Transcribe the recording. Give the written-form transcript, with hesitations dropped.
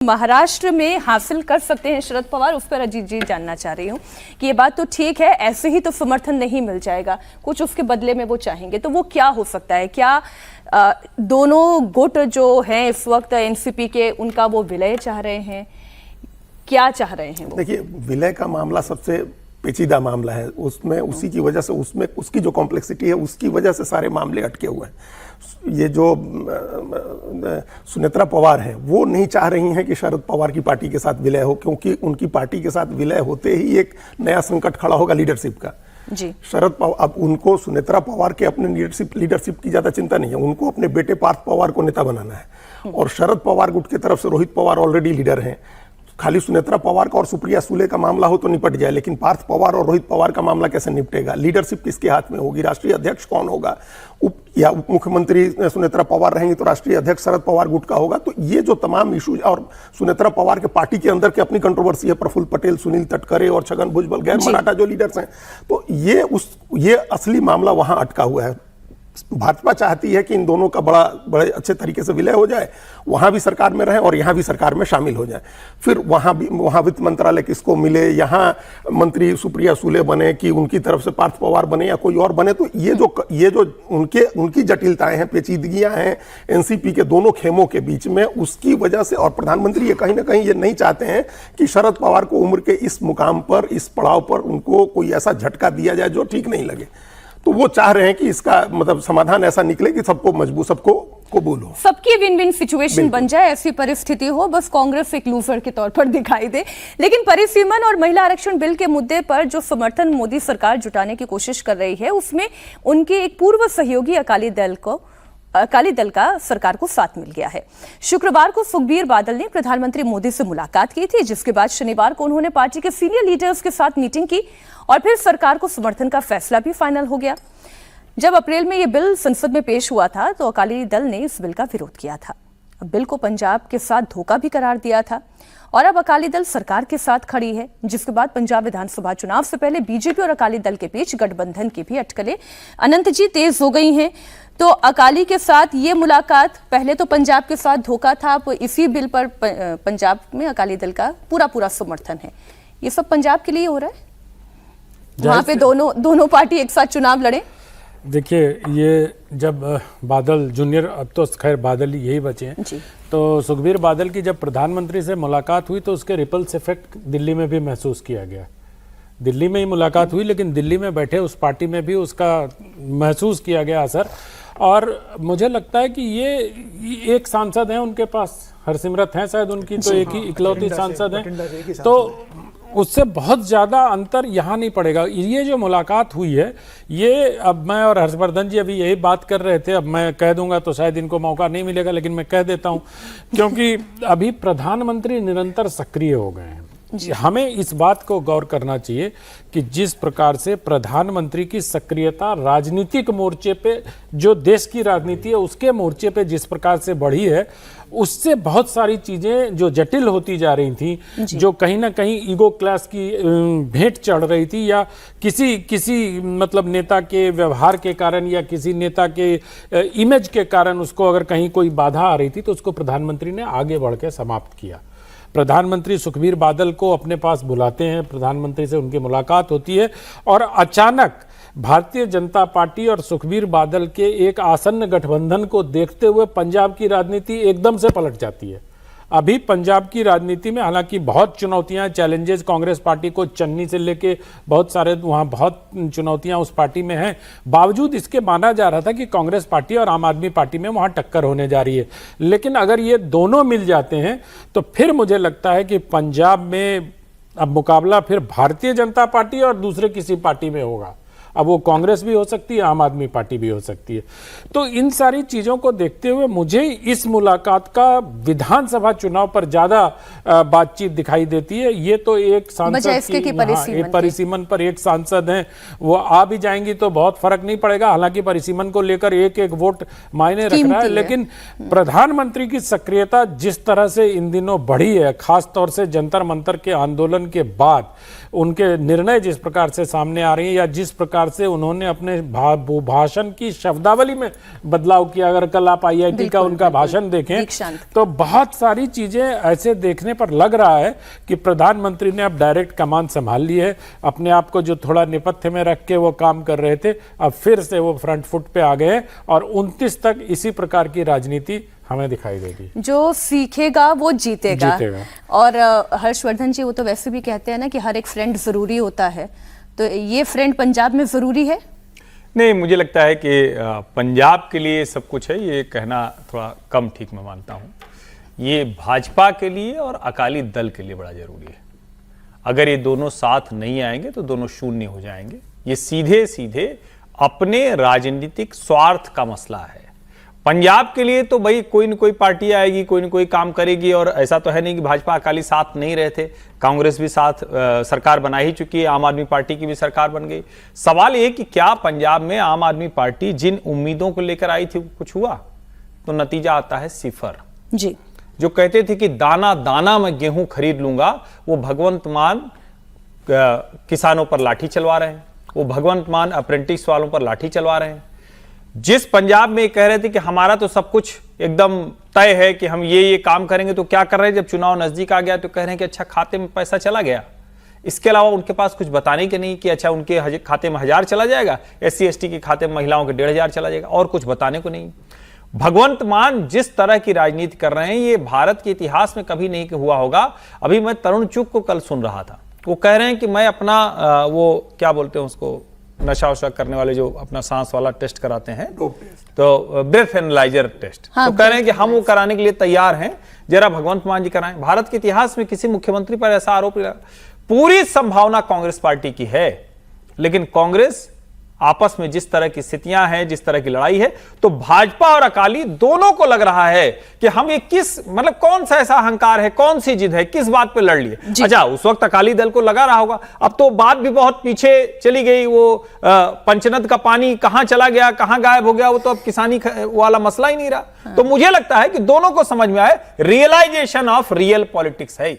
महाराष्ट्र में हासिल कर सकते हैं शरद पवार, उस पर अजीत जी जानना चाह रही हूँ कि ये बात तो ठीक है, ऐसे ही तो समर्थन नहीं मिल जाएगा, कुछ उसके बदले में वो चाहेंगे, तो वो क्या हो सकता है? क्या दोनों गुट जो हैं इस वक्त एनसीपी के, उनका वो विलय चाह रहे हैं? क्या चाह रहे हैं वो? देखिए, विलय का मामला सबसे पेचीदा मामला है, उसमें उसी की वजह से, उसमें उसकी जो कॉम्प्लेक्सिटी है उसकी वजह से सारे मामले अटके हुए हैं। ये जो सुनेत्रा पवार है वो नहीं चाह रही हैं कि शरद पवार की पार्टी के साथ विलय हो, क्योंकि उनकी पार्टी के साथ विलय होते ही एक नया संकट खड़ा होगा लीडरशिप का। जी। शरद पवार, अब उनको सुनेत्रा पवार के अपने लीडरशिप की ज्यादा चिंता नहीं है, उनको अपने बेटे पार्थ पवार को नेता बनाना है। और शरद पवार गुट की तरफ से रोहित पवार ऑलरेडी लीडर हैं। खाली सुनेत्रा पवार का और सुप्रिया सुले का मामला हो तो निपट जाए, लेकिन पार्थ पवार और रोहित पवार का मामला कैसे निपटेगा? लीडरशिप किसके हाथ में होगी? राष्ट्रीय अध्यक्ष कौन होगा? उप मुख्यमंत्री सुनेत्रा पवार रहेंगी तो राष्ट्रीय अध्यक्ष शरद पवार गुट का होगा। तो ये जो तमाम इशूज, और सुनेत्रा पवार के पार्टी के अंदर की अपनी कंट्रोवर्सी है, प्रफुल्ल पटेल, सुनील तटकरे और छगन भुजबल, गैर मराठा जो लीडर्स हैं, तो ये असली मामला वहां अटका हुआ है। भाजपा चाहती है कि इन दोनों का बड़े अच्छे तरीके से विलय हो जाए, वहां भी सरकार में रहे और यहां भी सरकार में शामिल हो जाए। फिर वहां वित्त मंत्रालय किसको मिले, यहां मंत्री सुप्रिया सुले बने कि उनकी तरफ से पार्थ पवार बने या कोई और बने। तो ये जो उनकी जटिलताएं हैं, पेचीदगियां हैं एनसीपी के दोनों खेमों के बीच में, उसकी वजह से। और प्रधानमंत्री ये कहीं ना कहीं ये नहीं चाहते हैं कि शरद पवार को उम्र के इस मुकाम पर, इस पड़ाव पर उनको कोई ऐसा झटका दिया जाए जो ठीक नहीं लगे। तो वो चाह रहे हैं कि इसका मतलब समाधान ऐसा निकले कि सबको मजबूत, सबको कबूल हो, सबकी विन विन सिचुएशन बन जाए, ऐसी परिस्थिति हो, बस कांग्रेस एक लूजर के तौर पर दिखाई दे। लेकिन परिसीमन और महिला आरक्षण बिल के मुद्दे पर जो समर्थन मोदी सरकार जुटाने की कोशिश कर रही है, उसमें उनके एक पूर्व सहयोगी अकाली दल का सरकार को साथ मिल गया है। शुक्रवार को सुखबीर बादल ने प्रधानमंत्री मोदी से मुलाकात की थी, जिसके बाद शनिवार को उन्होंने पार्टी के सीनियर लीडर्स के साथ मीटिंग की और फिर सरकार को समर्थन का फैसला भी फाइनल हो गया। जब अप्रैल में यह बिल संसद में पेश हुआ था तो अकाली दल ने इस बिल का विरोध किया था, बिल को पंजाब के साथ धोखा भी करार दिया था और अब अकाली दल सरकार के साथ खड़ी है, जिसके बाद पंजाब विधानसभा चुनाव से पहले बीजेपी और अकाली दल के बीच गठबंधन की भी अटकलें अनंत जी तेज हो गई हैं। तो अकाली के साथ ये मुलाकात, पहले तो पंजाब के साथ धोखा था, अब इसी बिल पर पंजाब में अकाली दल का पूरा समर्थन है। ये सब पंजाब के लिए हो रहा है, वहां पे दोनों पार्टी एक साथ चुनाव लड़े। देखिए, ये जब बादल जूनियर, अब तो खैर बादल ही यही बचे हैं, तो सुखबीर बादल की जब प्रधानमंत्री से मुलाकात हुई तो उसके रिपल्स इफेक्ट दिल्ली में भी महसूस किया गया। दिल्ली में ही मुलाकात हुई, लेकिन दिल्ली में बैठे उस पार्टी में भी उसका महसूस किया गया असर। और मुझे लगता है कि ये एक सांसद हैं उनके पास, हरसिमरत हैं शायद उनकी, तो एक ही इकलौती सांसद हैं, तो उससे बहुत ज़्यादा अंतर यहाँ नहीं पड़ेगा। ये जो मुलाकात हुई है, ये अब मैं और हर्षवर्धन जी अभी यही बात कर रहे थे, अब मैं कह दूंगा तो शायद इनको मौका नहीं मिलेगा, लेकिन मैं कह देता हूँ क्योंकि अभी प्रधानमंत्री निरंतर सक्रिय हो गए हैं। हमें इस बात को गौर करना चाहिए कि जिस प्रकार से प्रधानमंत्री की सक्रियता राजनीतिक मोर्चे पे, जो देश की राजनीति है उसके मोर्चे पे जिस प्रकार से बढ़ी है, उससे बहुत सारी चीजें जो जटिल होती जा रही थी, जो कहीं ना कहीं ईगो क्लास की भेंट चढ़ रही थी, या किसी मतलब नेता के व्यवहार के कारण या किसी नेता के इमेज के कारण उसको अगर कहीं कोई बाधा आ रही थी, तो उसको प्रधानमंत्री ने आगे बढ़ के समाप्त किया। प्रधानमंत्री सुखबीर बादल को अपने पास बुलाते हैं, प्रधानमंत्री से उनकी मुलाकात होती है और अचानक भारतीय जनता पार्टी और सुखबीर बादल के एक आसन्न गठबंधन को देखते हुए पंजाब की राजनीति एकदम से पलट जाती है। अभी पंजाब की राजनीति में हालांकि बहुत चुनौतियां, चैलेंजेस कांग्रेस पार्टी को चन्नी से लेके बहुत सारे वहां बहुत चुनौतियां उस पार्टी में हैं, बावजूद इसके माना जा रहा था कि कांग्रेस पार्टी और आम आदमी पार्टी में वहां टक्कर होने जा रही है। लेकिन अगर ये दोनों मिल जाते हैं तो फिर मुझे लगता है कि पंजाब में अब मुकाबला फिर भारतीय जनता पार्टी और दूसरे किसी पार्टी में होगा। अब वो कांग्रेस भी हो सकती है, आम आदमी पार्टी भी हो सकती है। तो इन सारी चीजों को देखते हुए मुझे इस मुलाकात का विधानसभा चुनाव पर ज्यादा बातचीत दिखाई देती है। ये तो एक सांसद की परिसीमन पर एक सांसद हैं, वो आ भी जाएंगी तो बहुत फर्क नहीं पड़ेगा। हालांकि परिसीमन को लेकर एक वोट मायने रख रहा है, लेकिन प्रधानमंत्री की सक्रियता जिस तरह से इन दिनों बढ़ी है, खास तौर से जंतर मंतर के आंदोलन के बाद उनके निर्णय जिस प्रकार से सामने आ रहे हैं, या जिस प्रकार प्रकार से उन्होंने अपने भाषण की शब्दावली में बदलाव किया। अगर कल आप IIT का उनका भाषण देखें तो बहुत सारी चीजें ऐसे देखने पर लग रहा है कि प्रधानमंत्री ने अब डायरेक्ट कमान संभाल ली है। अपने आप को जो थोड़ा नेपथ्य में रख के वो काम कर रहे थे, अब फिर से वो फ्रंट फुट पे आ गए और 29 तक इसी प्रकार की राजनीति हमें दिखाई देगी। जो सीखेगा वो जीतेगा। और हर्षवर्धन जी, वो तो वैसे भी कहते हैं ना कि हर एक फ्रेंड जरूरी होता है, तो ये फ्रेंड पंजाब में जरूरी है? नहीं, मुझे लगता है कि पंजाब के लिए सब कुछ है, ये कहना थोड़ा कम ठीक मैं मानता हूँ। ये भाजपा के लिए और अकाली दल के लिए बड़ा जरूरी है। अगर ये दोनों साथ नहीं आएंगे तो दोनों शून्य हो जाएंगे। ये सीधे सीधे अपने राजनीतिक स्वार्थ का मसला है। पंजाब के लिए तो भाई कोई न कोई पार्टी आएगी, कोई न कोई काम करेगी, और ऐसा तो है नहीं कि भाजपा अकाली साथ नहीं रहे थे। कांग्रेस भी साथ सरकार बना ही चुकी है, आम आदमी पार्टी की भी सरकार बन गई। सवाल ये कि क्या पंजाब में आम आदमी पार्टी जिन उम्मीदों को लेकर आई थी कुछ हुआ? तो नतीजा आता है सिफर जी। जो कहते थे कि दाना दाना मैं गेहूं खरीद लूंगा, वो भगवंत मान किसानों पर लाठी चलवा रहे हैं, वो भगवंत मान अप्रेंटिस वालों पर लाठी चलवा रहे हैं। जिस पंजाब में कह रहे थे कि हमारा तो सब कुछ एकदम तय है कि हम ये काम करेंगे, तो क्या कर रहे हैं जब चुनाव नजदीक आ गया तो कह रहे हैं कि अच्छा खाते में पैसा चला गया। इसके अलावा उनके पास कुछ बताने के नहीं कि अच्छा उनके खाते में 1000 चला जाएगा, SC ST के खाते में महिलाओं के 1500 चला जाएगा, और कुछ बताने को नहीं। भगवंत मान जिस तरह की राजनीति कर रहे हैं, ये भारत के इतिहास में कभी नहीं हुआ होगा। अभी मैं तरुण चुग को कल सुन रहा था, वो कह रहे हैं कि मैं अपना वो क्या बोलते हैं उसको, नशा वशा करने वाले जो अपना सांस वाला टेस्ट कराते हैं, तो ब्रेथ एनालाइजर टेस्ट, तो कह रहे हैं कि हम वो कराने के लिए तैयार हैं, जरा भगवंत मान जी कराएं। भारत के इतिहास में किसी मुख्यमंत्री पर ऐसा आरोप लगा। पूरी संभावना कांग्रेस पार्टी की है, लेकिन कांग्रेस आपस में जिस तरह की स्थितियां हैं, जिस तरह की लड़ाई है, तो भाजपा और अकाली दोनों को लग रहा है कि हम ये किस मतलब कौन सा ऐसा अहंकार है, कौन सी जिद है, किस बात पे लड़ लिए। अच्छा, उस वक्त अकाली दल को लगा रहा होगा, अब तो बात भी बहुत पीछे चली गई। वो पंचनद का पानी कहां चला गया, कहां गायब हो गया, वो तो अब किसानी वाला मसला ही नहीं रहा। तो मुझे लगता है कि दोनों को समझ में आए, रियलाइजेशन ऑफ रियल पॉलिटिक्स है।